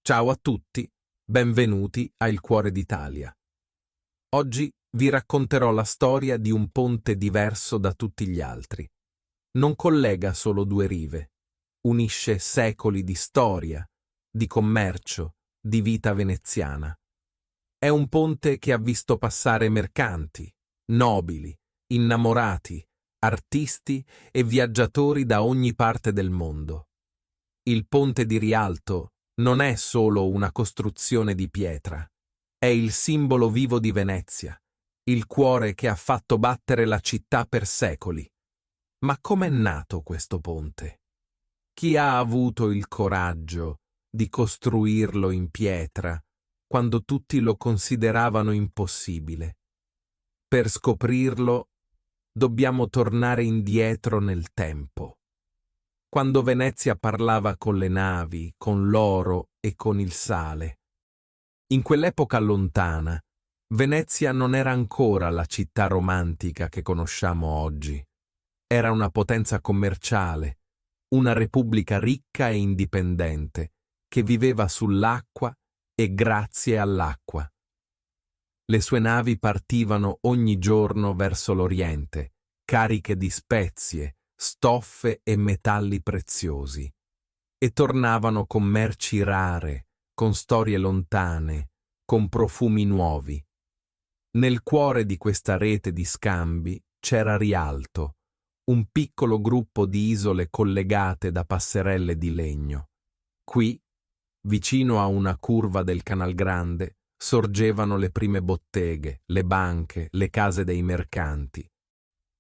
Ciao a tutti, benvenuti a Il Cuore d'Italia. Oggi vi racconterò la storia di un ponte diverso da tutti gli altri. Non collega solo due rive, unisce secoli di storia, di commercio, di vita veneziana. È un ponte che ha visto passare mercanti, nobili, innamorati, artisti e viaggiatori da ogni parte del mondo. Il ponte di Rialto non è solo una costruzione di pietra, è il simbolo vivo di Venezia, il cuore che ha fatto battere la città per secoli. Ma com'è nato questo ponte? Chi ha avuto il coraggio di costruirlo in pietra quando tutti lo consideravano impossibile? Per scoprirlo, dobbiamo tornare indietro nel tempo. Quando Venezia parlava con le navi, con l'oro e con il sale. In quell'epoca lontana, Venezia non era ancora la città romantica che conosciamo oggi. Era una potenza commerciale, una repubblica ricca e indipendente, che viveva sull'acqua e grazie all'acqua. Le sue navi partivano ogni giorno verso l'Oriente, cariche di spezie, stoffe e metalli preziosi, e tornavano con merci rare, con storie lontane, con profumi nuovi. Nel cuore di questa rete di scambi c'era Rialto, un piccolo gruppo di isole collegate da passerelle di legno. Qui, vicino a una curva del Canal Grande, sorgevano le prime botteghe, le banche, le case dei mercanti.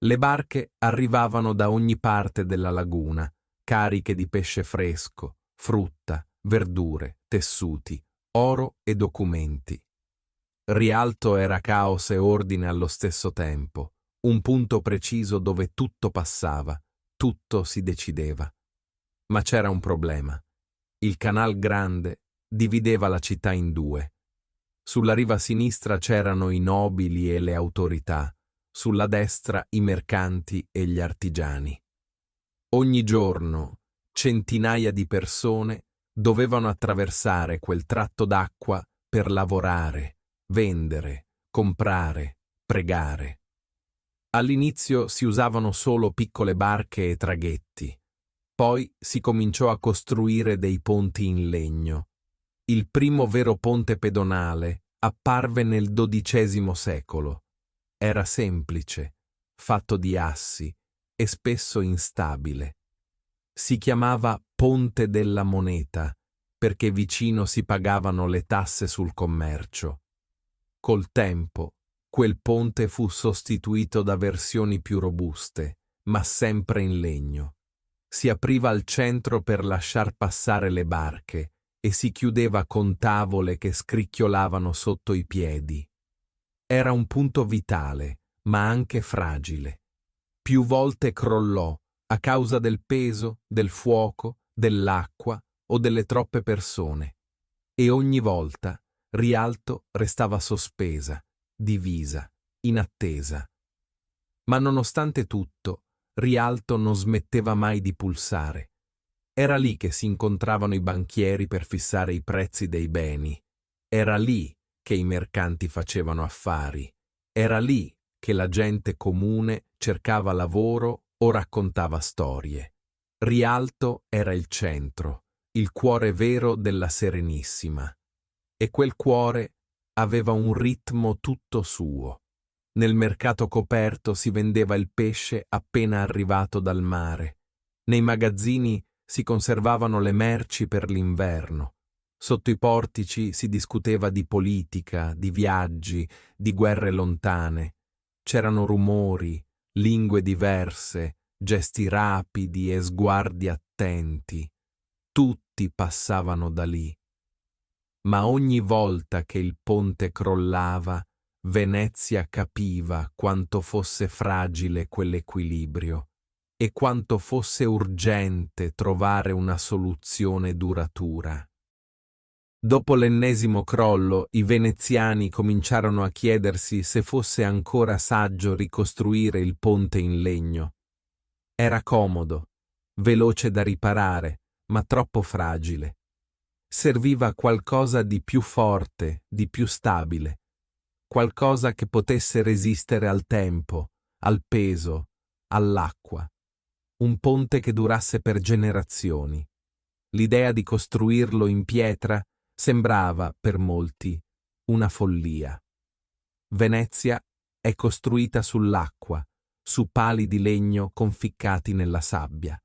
Le barche arrivavano da ogni parte della laguna, cariche di pesce fresco, frutta, verdure, tessuti, oro e documenti. Rialto era caos e ordine allo stesso tempo, un punto preciso dove tutto passava, tutto si decideva. Ma c'era un problema. Il Canal Grande divideva la città in due. Sulla riva sinistra c'erano i nobili e le autorità, sulla destra i mercanti e gli artigiani. Ogni giorno centinaia di persone dovevano attraversare quel tratto d'acqua per lavorare, vendere, comprare, pregare. All'inizio si usavano solo piccole barche e traghetti, poi si cominciò a costruire dei ponti in legno. Il primo vero ponte pedonale apparve nel XII secolo. Era semplice, fatto di assi e spesso instabile. Si chiamava Ponte della Moneta perché vicino si pagavano le tasse sul commercio. Col tempo, quel ponte fu sostituito da versioni più robuste, ma sempre in legno. Si apriva al centro per lasciar passare le barche e si chiudeva con tavole che scricchiolavano sotto i piedi. Era un punto vitale, ma anche fragile. Più volte crollò a causa del peso, del fuoco, dell'acqua o delle troppe persone. E ogni volta Rialto restava sospesa, divisa, in attesa. Ma nonostante tutto, Rialto non smetteva mai di pulsare. Era lì che si incontravano i banchieri per fissare i prezzi dei beni. Era lì che i mercanti facevano affari. Era lì che la gente comune cercava lavoro o raccontava storie. Rialto era il centro, il cuore vero della Serenissima. E quel cuore aveva un ritmo tutto suo. Nel mercato coperto si vendeva il pesce appena arrivato dal mare. Nei magazzini si conservavano le merci per l'inverno. Sotto i portici si discuteva di politica, di viaggi, di guerre lontane. C'erano rumori, lingue diverse, gesti rapidi e sguardi attenti. Tutti passavano da lì. Ma ogni volta che il ponte crollava, Venezia capiva quanto fosse fragile quell'equilibrio e quanto fosse urgente trovare una soluzione duratura. Dopo l'ennesimo crollo, i veneziani cominciarono a chiedersi se fosse ancora saggio ricostruire il ponte in legno. Era comodo, veloce da riparare, ma troppo fragile. Serviva qualcosa di più forte, di più stabile, qualcosa che potesse resistere al tempo, al peso, all'acqua. Un ponte che durasse per generazioni. L'idea di costruirlo in pietra sembrava, per molti, una follia. Venezia è costruita sull'acqua, su pali di legno conficcati nella sabbia.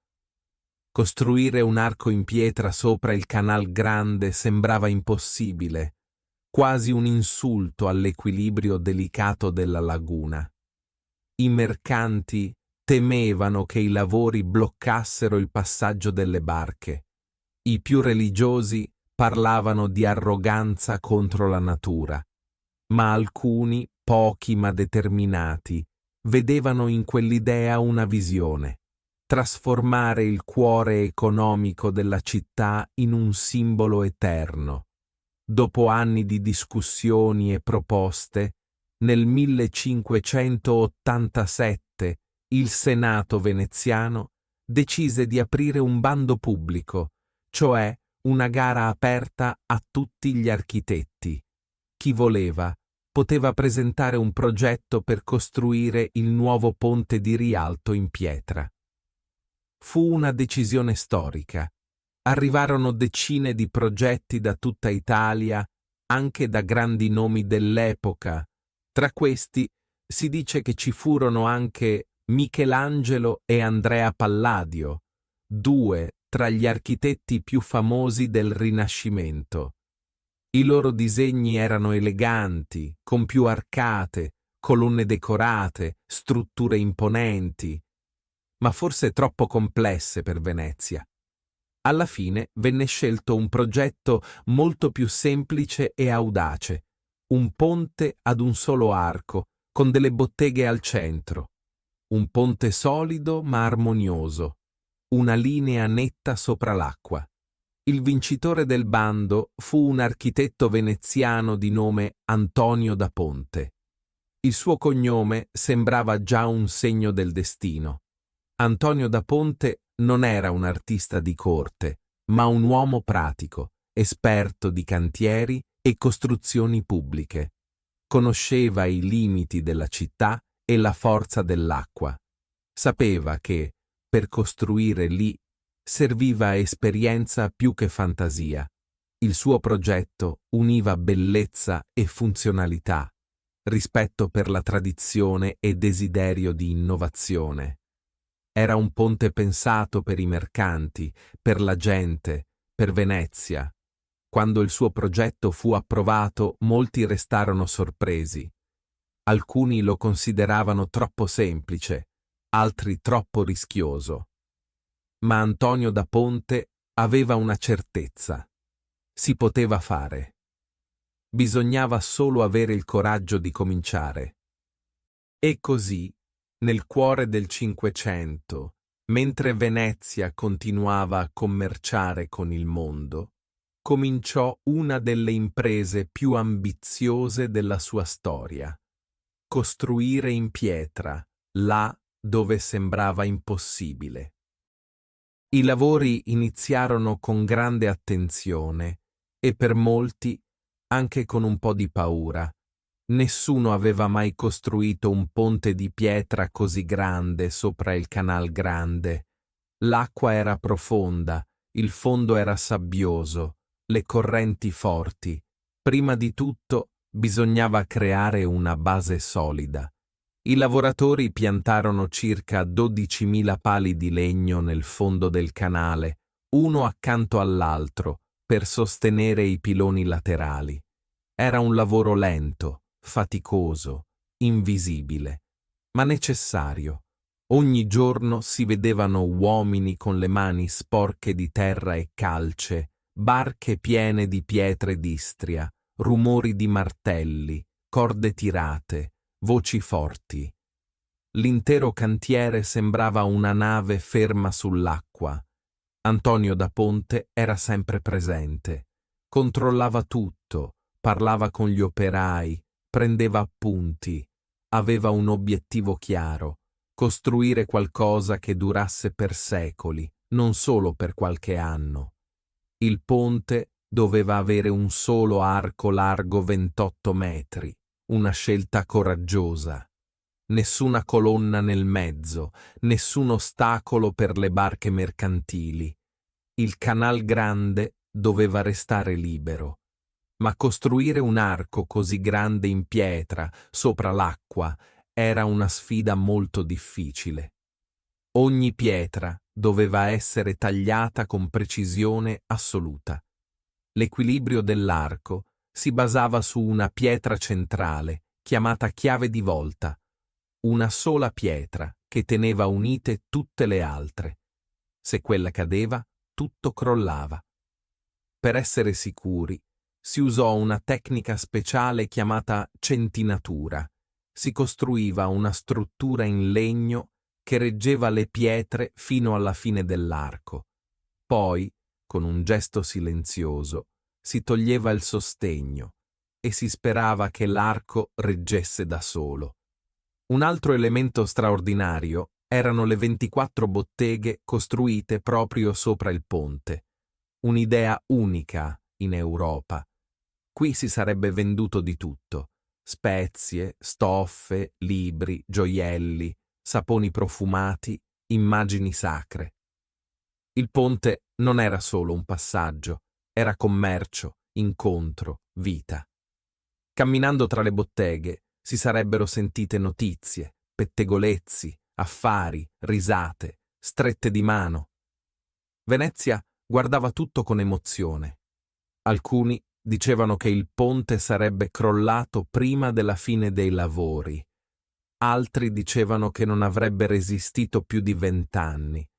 Costruire un arco in pietra sopra il Canal Grande sembrava impossibile, quasi un insulto all'equilibrio delicato della laguna. I mercanti temevano che i lavori bloccassero il passaggio delle barche. I più religiosi parlavano di arroganza contro la natura, ma alcuni, pochi ma determinati, vedevano in quell'idea una visione: trasformare il cuore economico della città in un simbolo eterno. Dopo anni di discussioni e proposte, nel 1587 il Senato veneziano decise di aprire un bando pubblico, cioè una gara aperta a tutti gli architetti. Chi voleva poteva presentare un progetto per costruire il nuovo ponte di Rialto in pietra. Fu una decisione storica. Arrivarono decine di progetti da tutta Italia, anche da grandi nomi dell'epoca. Tra questi si dice che ci furono anche Michelangelo e Andrea Palladio, due tra gli architetti più famosi del Rinascimento. I loro disegni erano eleganti, con più arcate, colonne decorate, strutture imponenti, ma forse troppo complesse per Venezia. Alla fine venne scelto un progetto molto più semplice e audace, un ponte ad un solo arco, con delle botteghe al centro. Un ponte solido ma armonioso, una linea netta sopra l'acqua. Il vincitore del bando fu un architetto veneziano di nome Antonio da Ponte. Il suo cognome sembrava già un segno del destino. Antonio da Ponte non era un artista di corte, ma un uomo pratico, esperto di cantieri e costruzioni pubbliche. Conosceva i limiti della città e la forza dell'acqua. Sapeva che, per costruire lì, serviva esperienza più che fantasia. Il suo progetto univa bellezza e funzionalità, rispetto per la tradizione e desiderio di innovazione. Era un ponte pensato per i mercanti, per la gente, per Venezia. Quando il suo progetto fu approvato, molti restarono sorpresi. Alcuni lo consideravano troppo semplice, altri troppo rischioso. Ma Antonio da Ponte aveva una certezza: si poteva fare. Bisognava solo avere il coraggio di cominciare. E così, nel cuore del Cinquecento, mentre Venezia continuava a commerciare con il mondo, cominciò una delle imprese più ambiziose della sua storia: costruire in pietra, là dove sembrava impossibile. I lavori iniziarono con grande attenzione e per molti anche con un po' di paura. Nessuno aveva mai costruito un ponte di pietra così grande sopra il Canal Grande. L'acqua era profonda, il fondo era sabbioso, le correnti forti. Prima di tutto bisognava creare una base solida. I lavoratori piantarono circa 12.000 pali di legno nel fondo del canale, uno accanto all'altro, per sostenere i piloni laterali. Era un lavoro lento, faticoso, invisibile, ma necessario. Ogni giorno si vedevano uomini con le mani sporche di terra e calce, barche piene di pietre d'Istria, rumori di martelli, corde tirate, voci forti. L'intero cantiere sembrava una nave ferma sull'acqua. Antonio da Ponte era sempre presente. Controllava tutto, parlava con gli operai, prendeva appunti. Aveva un obiettivo chiaro: costruire qualcosa che durasse per secoli, non solo per qualche anno. Il ponte doveva avere un solo arco largo 28 metri, una scelta coraggiosa. Nessuna colonna nel mezzo, nessun ostacolo per le barche mercantili. Il Canal Grande doveva restare libero. Ma costruire un arco così grande in pietra, sopra l'acqua, era una sfida molto difficile. Ogni pietra doveva essere tagliata con precisione assoluta. L'equilibrio dell'arco si basava su una pietra centrale, chiamata chiave di volta, una sola pietra che teneva unite tutte le altre. Se quella cadeva, tutto crollava. Per essere sicuri, si usò una tecnica speciale chiamata centinatura. Si costruiva una struttura in legno che reggeva le pietre fino alla fine dell'arco. Poi, con un gesto silenzioso, si toglieva il sostegno e si sperava che l'arco reggesse da solo. Un altro elemento straordinario erano le 24 botteghe costruite proprio sopra il ponte. Un'idea unica in Europa. Qui si sarebbe venduto di tutto: spezie, stoffe, libri, gioielli, saponi profumati, immagini sacre. Il ponte non era solo un passaggio, era commercio, incontro, vita. Camminando tra le botteghe si sarebbero sentite notizie, pettegolezzi, affari, risate, strette di mano. Venezia guardava tutto con emozione. Alcuni dicevano che il ponte sarebbe crollato prima della fine dei lavori. Altri dicevano che non avrebbe resistito più di 20 anni.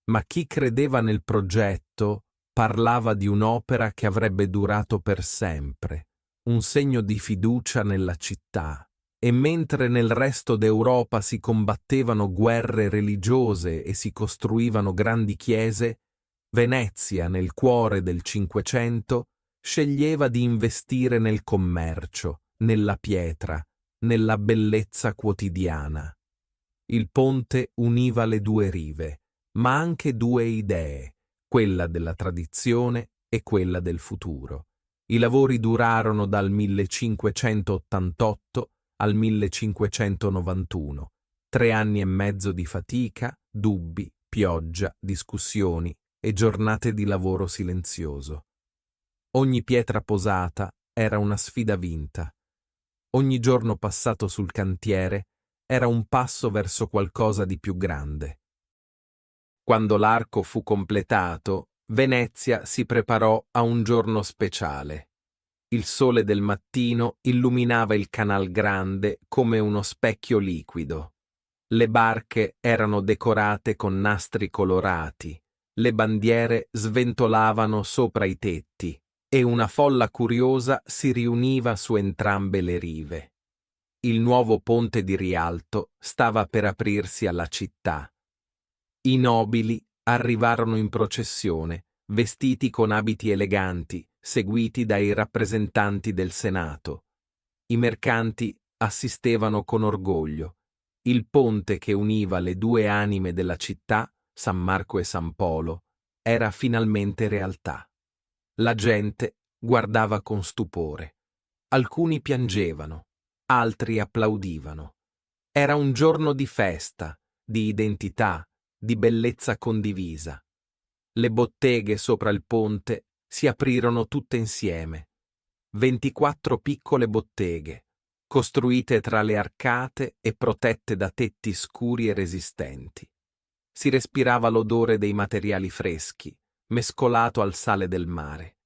Ma chi credeva nel progetto parlava di un'opera che avrebbe durato per sempre, un segno di fiducia nella città. E mentre nel resto d'Europa si combattevano guerre religiose e si costruivano grandi chiese, Venezia, nel cuore del Cinquecento, sceglieva di investire nel commercio, nella pietra, nella bellezza quotidiana. Il ponte univa le due rive, ma anche due idee, quella della tradizione e quella del futuro. I lavori durarono dal 1588 al 1591, 3 anni e mezzo di fatica, dubbi, pioggia, discussioni e giornate di lavoro silenzioso. Ogni pietra posata era una sfida vinta. Ogni giorno passato sul cantiere era un passo verso qualcosa di più grande. Quando l'arco fu completato, Venezia si preparò a un giorno speciale. Il sole del mattino illuminava il Canal Grande come uno specchio liquido. Le barche erano decorate con nastri colorati, le bandiere sventolavano sopra i tetti e una folla curiosa si riuniva su entrambe le rive. Il nuovo ponte di Rialto stava per aprirsi alla città. I nobili arrivarono in processione, vestiti con abiti eleganti, seguiti dai rappresentanti del Senato. I mercanti assistevano con orgoglio. Il ponte che univa le due anime della città, San Marco e San Polo, era finalmente realtà. La gente guardava con stupore. Alcuni piangevano, altri applaudivano. Era un giorno di festa, di identità, di bellezza condivisa. Le botteghe sopra il ponte si aprirono tutte insieme. 24 piccole botteghe, costruite tra le arcate e protette da tetti scuri e resistenti. Si respirava l'odore dei materiali freschi, mescolato al sale del mare.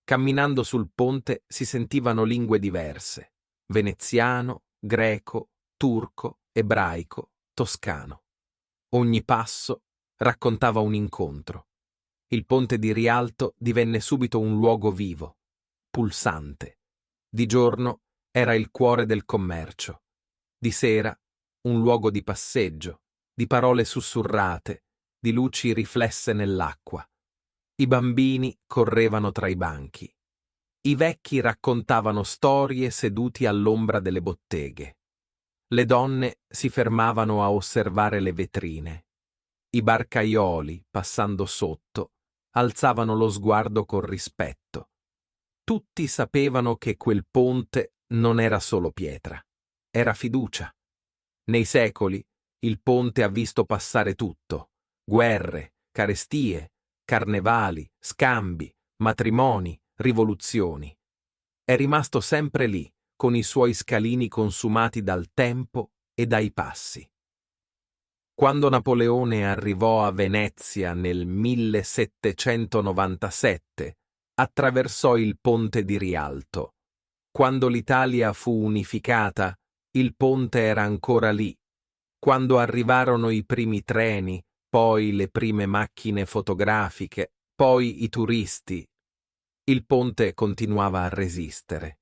Camminando sul ponte si sentivano lingue diverse: veneziano, greco, turco, ebraico, toscano. Ogni passo raccontava un incontro. Il ponte di Rialto divenne subito un luogo vivo, pulsante. Di giorno era il cuore del commercio, di sera un luogo di passeggio, di parole sussurrate, di luci riflesse nell'acqua. I bambini correvano tra i banchi. I vecchi raccontavano storie seduti all'ombra delle botteghe. Le donne si fermavano a osservare le vetrine. I barcaioli, passando sotto, alzavano lo sguardo con rispetto. Tutti sapevano che quel ponte non era solo pietra, era fiducia. Nei secoli il ponte ha visto passare tutto: guerre, carestie, carnevali, scambi, matrimoni, rivoluzioni. È rimasto sempre lì, con i suoi scalini consumati dal tempo e dai passi. Quando Napoleone arrivò a Venezia nel 1797, attraversò il ponte di Rialto. Quando l'Italia fu unificata, il ponte era ancora lì. Quando arrivarono i primi treni, poi le prime macchine fotografiche, poi i turisti, il ponte continuava a resistere,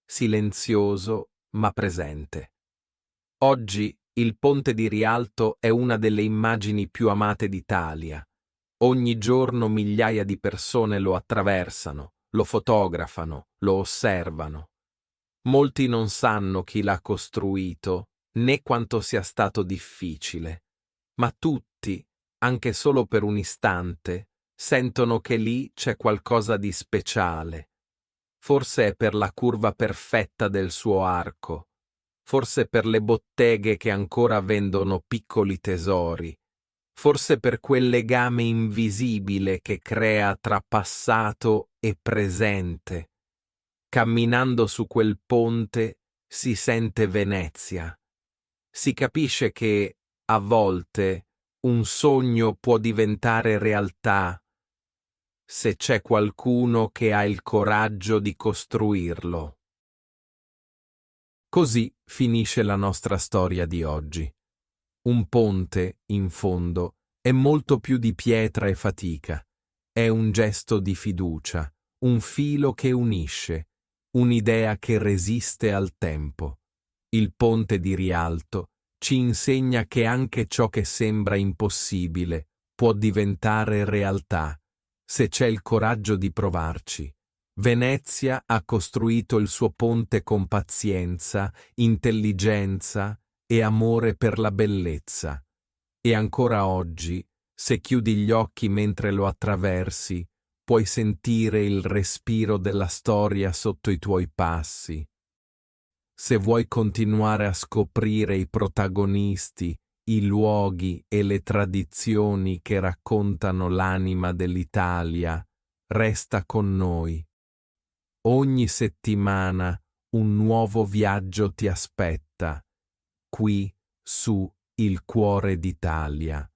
silenzioso ma presente. Oggi il ponte di Rialto è una delle immagini più amate d'Italia. Ogni giorno migliaia di persone lo attraversano, lo fotografano, lo osservano. Molti non sanno chi l'ha costruito, né quanto sia stato difficile, ma tutti, anche solo per un istante, sentono che lì c'è qualcosa di speciale. Forse è per la curva perfetta del suo arco, forse per le botteghe che ancora vendono piccoli tesori, forse per quel legame invisibile che crea tra passato e presente. Camminando su quel ponte si sente Venezia. Si capisce che, a volte, un sogno può diventare realtà se c'è qualcuno che ha il coraggio di costruirlo. Così finisce la nostra storia di oggi. Un ponte, in fondo, è molto più di pietra e fatica. È un gesto di fiducia, un filo che unisce, un'idea che resiste al tempo. Il ponte di Rialto ci insegna che anche ciò che sembra impossibile può diventare realtà, se c'è il coraggio di provarci. Venezia ha costruito il suo ponte con pazienza, intelligenza e amore per la bellezza. E ancora oggi, se chiudi gli occhi mentre lo attraversi, puoi sentire il respiro della storia sotto i tuoi passi. Se vuoi continuare a scoprire i protagonisti, i luoghi e le tradizioni che raccontano l'anima dell'Italia, resta con noi. Ogni settimana un nuovo viaggio ti aspetta, qui su Il Cuore d'Italia.